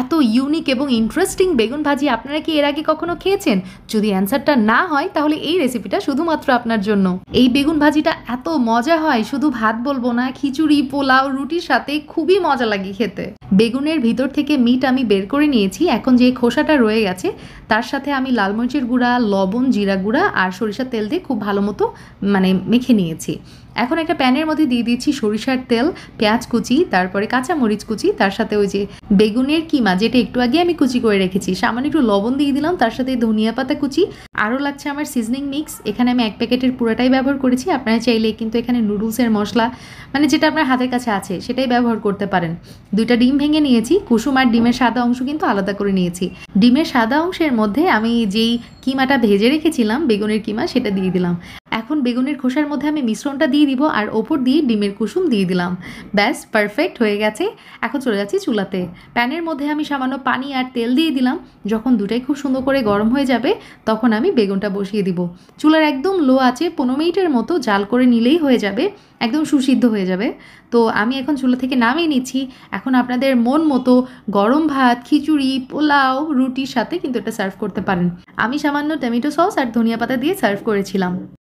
এত ইউনিক এবং ইন্টারেস্টিং বেগুন ভাজি আপনারা কি এর আগে কখনো খেয়েছেন? যদি অ্যান্সারটা না হয় তাহলে এই রেসিপিটা শুধুমাত্র আপনার জন্য। এই বেগুন ভাজিটা এত মজা হয়, শুধু ভাত বলবো না, খিচুড়ি, পোলাও, রুটির সাথে খুবই মজা লাগে খেতে। বেগুনের ভিতর থেকে মিট আমি বের করে নিয়েছি। এখন যে খোসাটা রয়ে গেছে তার সাথে আমি লাল মরিচের গুঁড়া, লবণ, জিরা গুঁড়া আর সরিষার তেল দিয়ে খুব ভালো মতো মেখে নিয়েছি। এখন একটা প্যানের মধ্যে দিয়ে দিচ্ছি সরিষার তেল, পেঁয়াজ কুচি, তারপরে কাঁচা মরিচ কুচি, তার সাথে ওই যে বেগুনের কিমা যেটা একটু আগে আমি কুচি করে রেখেছি, সামান্য একটু লবণ দিয়ে দিলাম, তার সাথে ধনিয়া পাতা কুচি, আরও লাগছে আমার সিজনিং মিক্স। এখানে আমি 1 প্যাকেটের পুরোটাই ব্যবহার করেছি। আপনারা চাইলে কিন্তু এখানে নুডলসের মশলা যেটা আপনার হাতের কাছে আছে সেটাই ব্যবহার করতে পারেন। 2টা ডিম ভেঙে নিয়েছি, কুসুম আর ডিমের সাদা অংশ কিন্তু আলাদা করে নিয়েছি। ডিমের সাদা অংশের মধ্যে আমি যেই কিমাটা ভেজে রেখেছিলাম, বেগুনের কিমা, সেটা দিয়ে দিলাম। এখন বেগুনের খোসার মধ্যে আমি মিশ্রণটা দিয়ে দিব আর ওপর দিয়ে ডিমের কুসুম দিয়ে দিলাম। ব্যাস পারফেক্ট হয়ে গেছে। এখন চলে যাচ্ছি চুলাতে। প্যানের মধ্যে আমি সামান্য পানি আর তেল দিয়ে দিলাম। যখন দুটাই খুব সুন্দর করে গরম হয়ে যাবে তখন আমি বেগুনটা বসিয়ে দিব। চুলার একদম লো আছে 15 মিনিটের মতো জাল করে নিলেই হয়ে যাবে, একদম সুসিদ্ধ হয়ে যাবে। তো আমি এখন চুলা থেকে নামিয়ে নিচ্ছি। এখন আপনাদের মন মতো গরম ভাত, খিচুড়ি, পোলাও, রুটির সাথে কিন্তু এটা সার্ভ করতে পারেন। আমি সামান্য টমেটো সস আর ধনিয়া পাতা দিয়ে সার্ভ করেছিলাম।